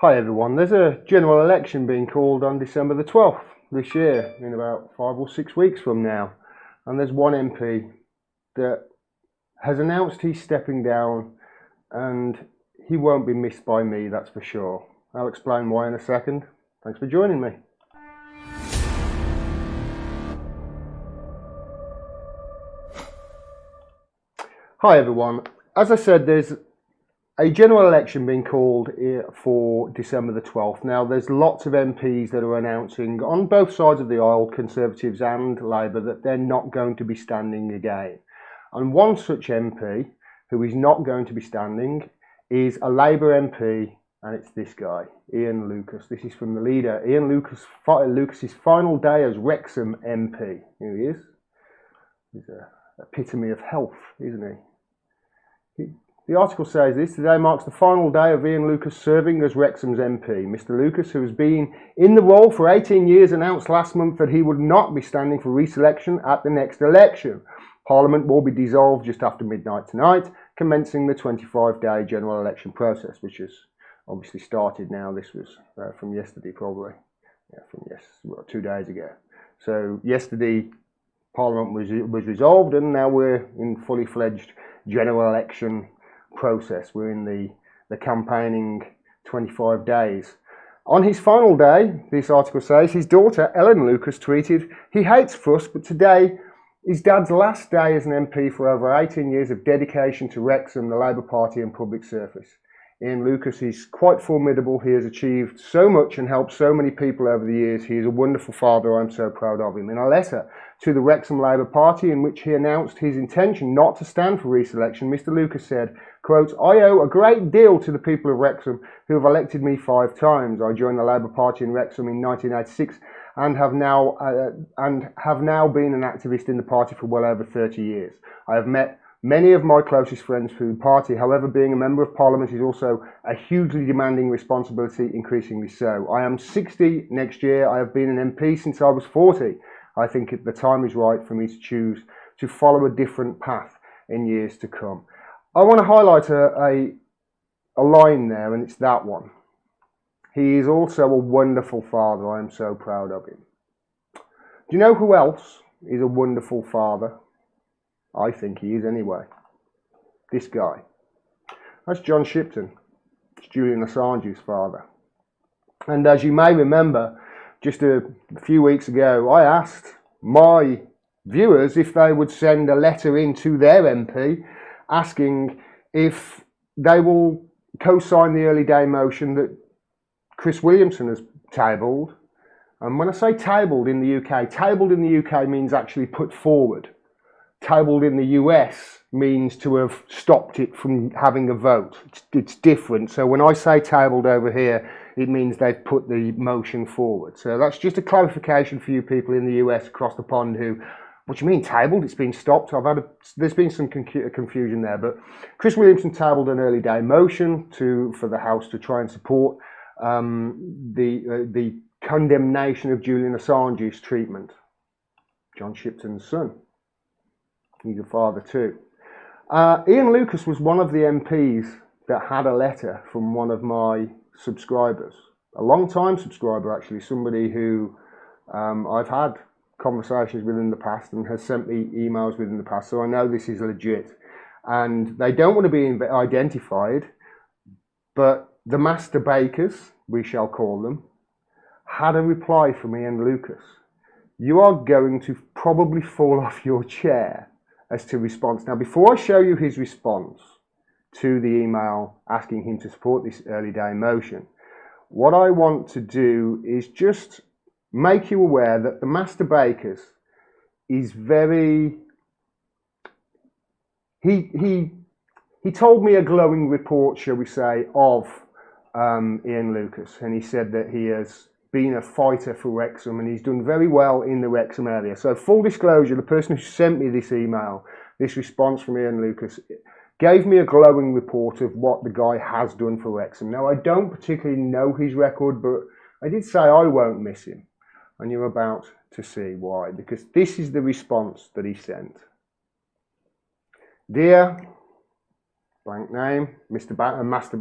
Hi everyone, there's a general election being called on December the 12th this year, in about 5 or 6 weeks from now. And there's one MP that has announced he's stepping down and he won't be missed by me, that's for sure. I'll explain why in a second. Thanks for joining me. Hi everyone, as I said, there's a general election being called for December the 12th. Now, there's lots of MPs that are announcing on both sides of the aisle, Conservatives and Labour, that they're not going to be standing again. And one such MP who is not going to be standing is a Labour MP, and it's this guy, Ian Lucas. This is from the leader, Ian Lucas's final day as Wrexham MP. Here he is. He's an epitome of health, isn't he? The article says this: today marks the final day of Ian Lucas serving as Wrexham's MP. Mr. Lucas, who has been in the role for 18 years, announced last month that he would not be standing for re-selection at the next election. Parliament will be dissolved just after midnight tonight, commencing the 25-day general election process, which has obviously started now. This was from yesterday, probably. Yeah, from 2 days ago. So yesterday, Parliament was resolved, and now we're in fully fledged general election process. We're in the campaigning 25 days. On his final day, this article says, his daughter Ellen Lucas tweeted, "He hates fuss, but today is Dad's last day as an MP for over 18 years of dedication to Wrexham, the Labour Party and public service. Ian Lucas is quite formidable. He has achieved so much and helped so many people over the years. He is a wonderful father. I'm so proud of him." In a letter to the Wrexham Labour Party in which he announced his intention not to stand for re-selection, Mr. Lucas said, quote, "I owe a great deal to the people of Wrexham who have elected me 5 times. I joined the Labour Party in Wrexham in 1986 and have now been an activist in the party for well over 30 years. I have met many of my closest friends through the party. However, being a member of Parliament is also a hugely demanding responsibility, increasingly so. I am 60 next year. I have been an MP since I was 40. I think the time is right for me to choose to follow a different path in years to come." I want to highlight a line there, and it's that one. He is also a wonderful father. I am so proud of him. Do you know who else is a wonderful father? I think he is anyway. This guy. That's John Shipton. It's Julian Assange's father. And as you may remember, just a few weeks ago, I asked my viewers if they would send a letter in to their MP asking if they will co-sign the early day motion that Chris Williamson has tabled. And when I say tabled in the UK means actually put forward. Tabled in the US means to have stopped it from having a vote. It's different. So when I say tabled over here, it means they've put the motion forward. So that's just a clarification for you people in the US across the pond who, what do you mean tabled? It's been stopped. There's been some confusion there, but Chris Williamson tabled an early day motion for the House to try and support the condemnation of Julian Assange's treatment. John Shipton's son. He's a father too. Ian Lucas was one of the MPs that had a letter from one of my subscribers, a long-time subscriber actually, somebody who I've had conversations with in the past and has sent me emails with in the past, so I know this is legit. And they don't want to be identified, but the master bakers, we shall call them, had a reply from Ian Lucas. You are going to probably fall off your chair as to response. Now, before I show you his response to the email asking him to support this early day motion, what I want to do is just make you aware that the Master Bakers is very... He told me a glowing report, shall we say, of Ian Lucas, and he said that he has been a fighter for Wrexham and he's done very well in the Wrexham area. So full disclosure, the person who sent me this email, this response from Ian Lucas, gave me a glowing report of what the guy has done for Wrexham. Now, I don't particularly know his record, but I did say I won't miss him. And you're about to see why, because this is the response that he sent. Dear blank name, the Master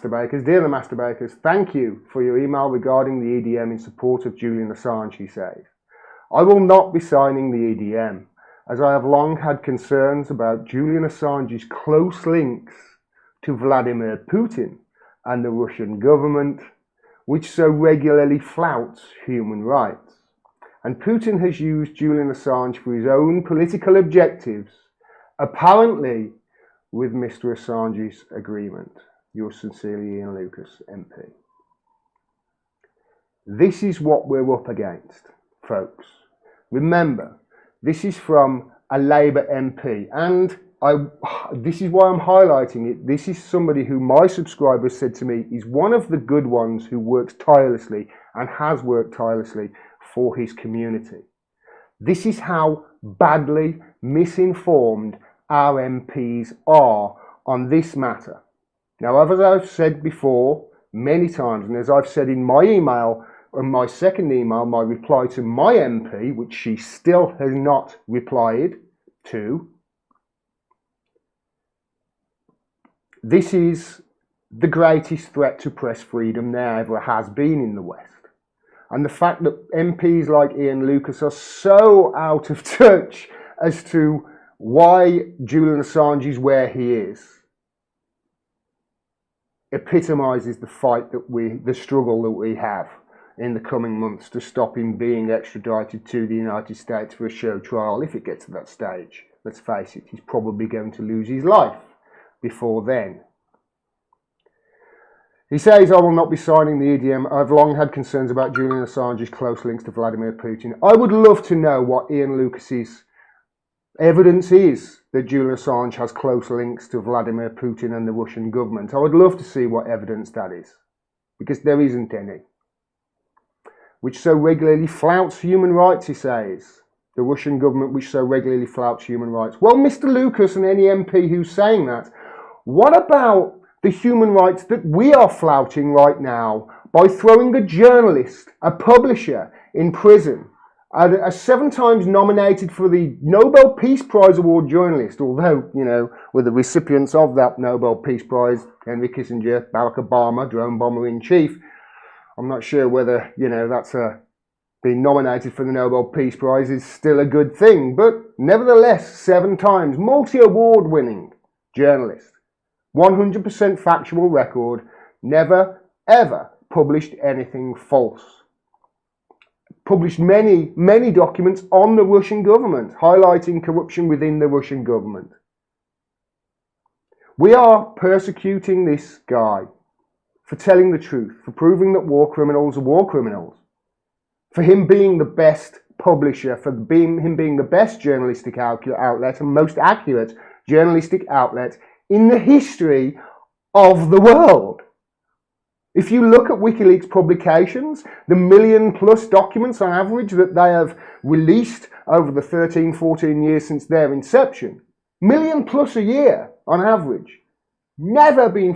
Bakers. Dear the Master Bakers, thank you for your email regarding the EDM in support of Julian Assange, he says. I will not be signing the EDM, as I have long had concerns about Julian Assange's close links to Vladimir Putin and the Russian government, which so regularly flouts human rights. And Putin has used Julian Assange for his own political objectives, apparently with Mr. Assange's agreement. Yours sincerely, Ian Lucas, MP. This is what we're up against, folks. Remember, this is from a Labour MP, and this is why I'm highlighting it. This is somebody who my subscribers said to me is one of the good ones who works tirelessly and has worked tirelessly for his community. This is how badly misinformed our MPs are on this matter. Now, as I've said before many times, and as I've said in my email, in my second email, my reply to my MP, which she still has not replied to, this is the greatest threat to press freedom there ever has been in the West. And the fact that MPs like Ian Lucas are so out of touch as to why Julian Assange is where he is epitomises the fight that the struggle that we have in the coming months to stop him being extradited to the United States for a show trial. If it gets to that stage, let's face it, he's probably going to lose his life before then. He says, I will not be signing the EDM. I've long had concerns about Julian Assange's close links to Vladimir Putin. I would love to know what Ian Lucas's evidence is that Julian Assange has close links to Vladimir Putin and the Russian government. I would love to see what evidence that is, because there isn't any. Which so regularly flouts human rights, he says. The Russian government which so regularly flouts human rights. Well, Mr. Lucas and any MP who's saying that, what about the human rights that we are flouting right now by throwing a journalist, a publisher, in prison? A 7 times nominated for the Nobel Peace Prize Award journalist, although, you know, with the recipients of that Nobel Peace Prize, Henry Kissinger, Barack Obama, drone bomber in chief, I'm not sure whether, you know, that's being nominated for the Nobel Peace Prize is still a good thing, but nevertheless, 7 times multi-award winning journalist, 100% factual record, never ever published anything false. Published many documents on the Russian government, highlighting corruption within the Russian government. We are persecuting this guy for telling the truth, for proving that war criminals are war criminals, for him being the best publisher, for him being the best journalistic outlet and most accurate journalistic outlet in the history of the world. If you look at WikiLeaks publications, the 1 million+ documents on average that they have released over the 13, 14 years since their inception, 1 million+ a year on average, all been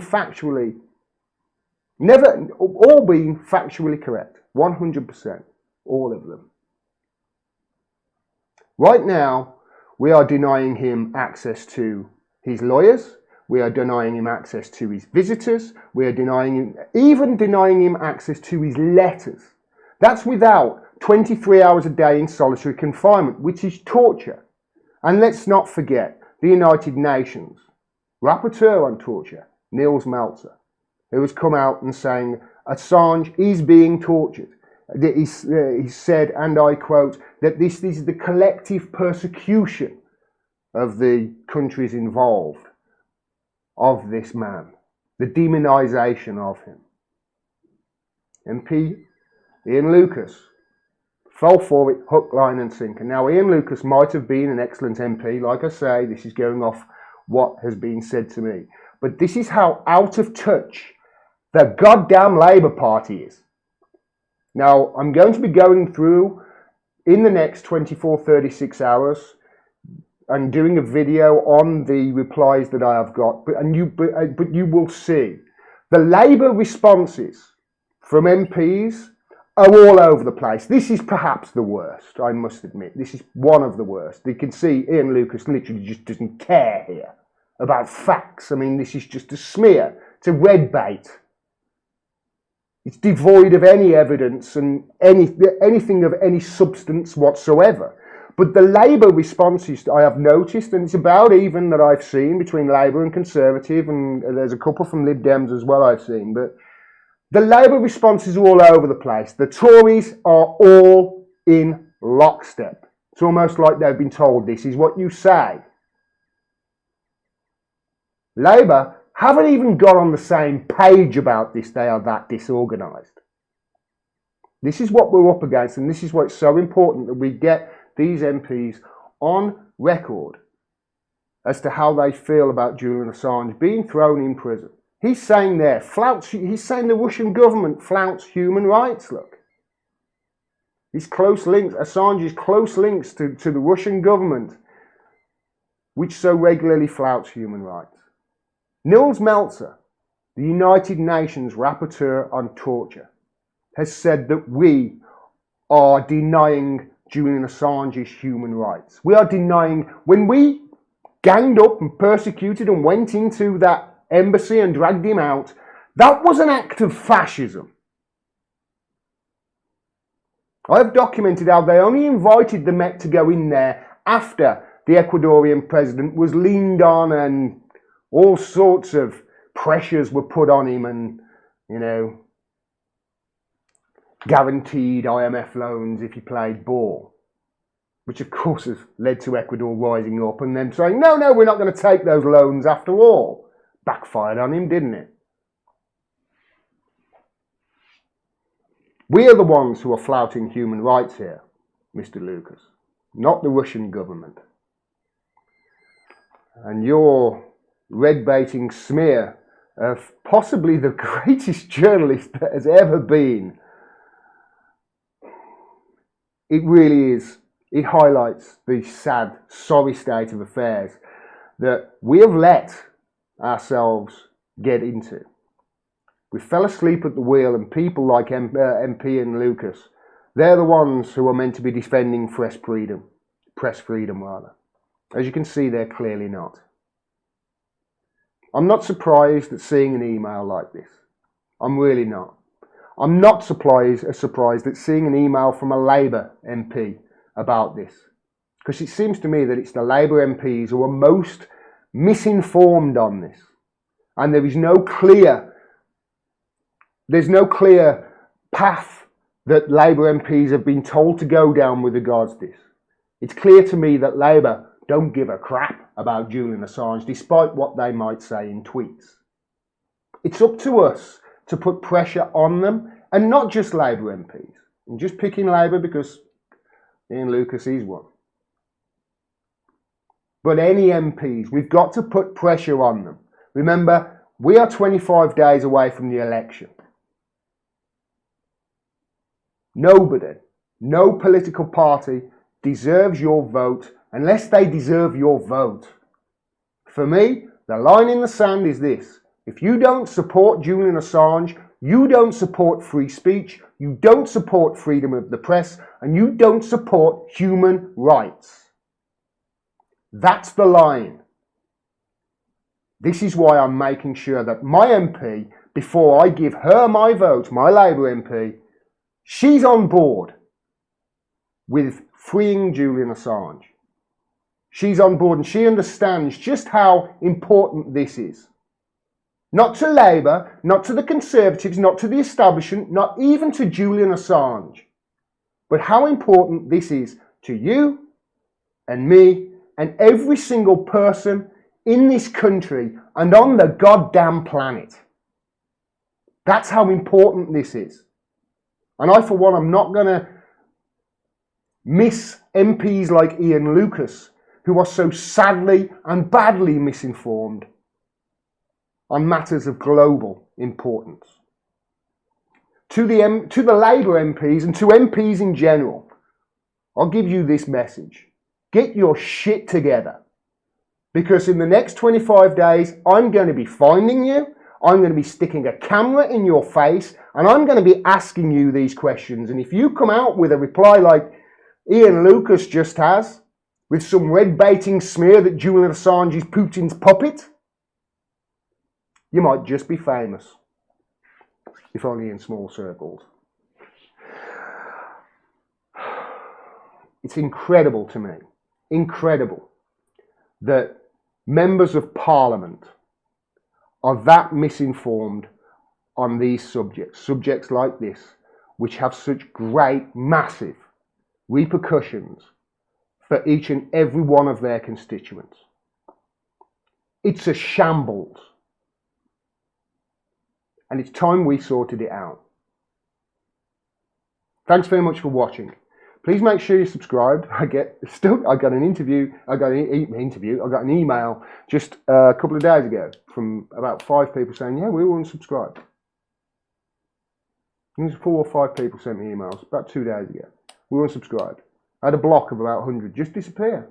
factually correct, 100%, all of them. Right now, we are denying him access to his lawyers. We are denying him access to his visitors. We are even denying him access to his letters. That's without 23 hours a day in solitary confinement, which is torture. And let's not forget the United Nations rapporteur on torture, Nils Melzer, who has come out and saying Assange is being tortured. He said, and I quote, that this is the collective persecution of the countries involved of this man, the demonisation of him. MP Ian Lucas fell for it hook, line and sinker. Now, Ian Lucas might have been an excellent MP. Like I say, this is going off what has been said to me. But this is how out of touch the goddamn Labour Party is. Now, I'm going to be going through in the next 24, 36 hours and doing a video on the replies that I have got, but you will see the Labour responses from MPs are all over the place. This is perhaps the worst, I must admit. This is one of the worst. You can see Ian Lucas literally just doesn't care here. about facts. I mean, this is just a smear. It's a red bait. It's devoid of any evidence and anything of any substance whatsoever. But the Labour responses I have noticed, and it's about even that I've seen between Labour and Conservative, and there's a couple from Lib Dems as well I've seen, but the Labour responses are all over the place. The Tories are all in lockstep. It's almost like they've been told, this is what you say. Labour haven't even got on the same page about this. They are that disorganised. This is what we're up against, and this is why it's so important that we get these MPs on record as to how they feel about Julian Assange being thrown in prison. He's saying he's saying the Russian government flouts human rights, look. His close links, Assange's close links to the Russian government, which so regularly flouts human rights. Nils Melzer, the United Nations Rapporteur on Torture, has said that we are denying Julian Assange's human rights. We are denying, when we ganged up and persecuted and went into that embassy and dragged him out, that was an act of fascism. I've documented how they only invited the Met to go in there after the Ecuadorian president was leaned on and all sorts of pressures were put on him and, you know, guaranteed IMF loans if he played ball, which of course has led to Ecuador rising up and then saying, no, we're not going to take those loans after all. Backfired on him, didn't it? We are the ones who are flouting human rights here, Mr. Lucas, not the Russian government. And your red-baiting smear of possibly the greatest journalist that has ever been, it really is. It highlights the sad, sorry state of affairs that we have let ourselves get into. We fell asleep at the wheel, and people like MP and Lucas, they're the ones who are meant to be defending press freedom rather. As you can see, they're clearly not. I'm not surprised at seeing an email like this. I'm really not. I'm not surprised at seeing an email from a Labour MP about this, because it seems to me that it's the Labour MPs who are most misinformed on this, and there's no clear path that Labour MPs have been told to go down with regards to this. It's clear to me that Labour don't give a crap about Julian Assange, despite what they might say in tweets. It's up to us to put pressure on them, and not just Labour MPs. I'm just picking Labour because Ian Lucas is one. But any MPs, we've got to put pressure on them. Remember, we are 25 days away from the election. Nobody, no political party deserves your vote unless they deserve your vote. For me, the line in the sand is this. If you don't support Julian Assange, you don't support free speech, you don't support freedom of the press, and you don't support human rights. That's the line. This is why I'm making sure that my MP, before I give her my vote, my Labour MP, she's on board with freeing Julian Assange. She's on board and she understands just how important this is. Not to Labour, not to the Conservatives, not to the establishment, not even to Julian Assange, but how important this is to you and me and every single person in this country and on the goddamn planet. That's how important this is. And I, for one, I'm not going to miss MPs like Ian Lucas, who are so sadly and badly misinformed on matters of global importance. To the Labour MPs and to MPs in general, I'll give you this message. Get your shit together. Because in the next 25 days, I'm going to be finding you, I'm going to be sticking a camera in your face, and I'm going to be asking you these questions. And if you come out with a reply like Ian Lucas just has, with some red-baiting smear that Julian Assange is Putin's puppet, you might just be famous, if only in small circles. It's incredible to me, incredible, that members of Parliament are that misinformed on these subjects like this, which have such great, massive repercussions for each and every one of their constituents. It's a shambles. And it's time we sorted it out. Thanks very much for watching. Please make sure you subscribed. I got an email just a couple of days ago from about 5 people saying, yeah, we will unsubscribe. 4 or 5 people sent me emails about 2 days ago. We were unsubscribed. I had a block of about 100 just disappear.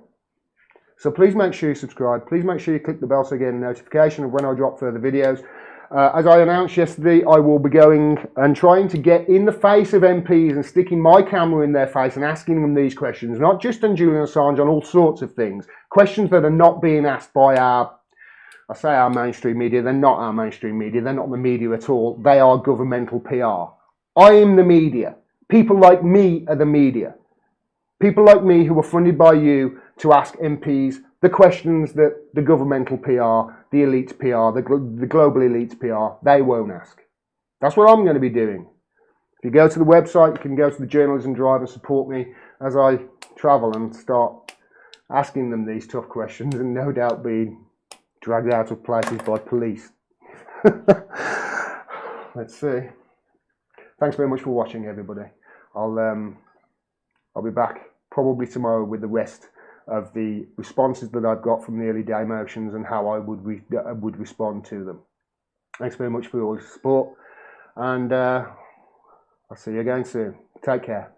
So please make sure you subscribe. Please make sure you click the bell so you get a notification of when I drop further videos. As I announced yesterday, I will be going and trying to get in the face of MPs and sticking my camera in their face and asking them these questions, not just on Julian Assange, on all sorts of things. Questions that are not being asked by our mainstream media. They're not our mainstream media. They're not the media at all. They are governmental PR. I am the media. People like me are the media. People like me who are funded by you to ask MPs the questions that the governmental PR, the elite PR, the global elite PR, they won't ask. That's what I'm going to be doing. If you go to the website, you can go to the Journalism Drive and support me as I travel and start asking them these tough questions and no doubt being dragged out of places by police. Let's see. Thanks very much for watching, everybody. I'll be back probably tomorrow with the rest of the responses that I've got from the early day motions and how I would respond to them. Thanks very much for all your support, and I'll see you again soon. Take care.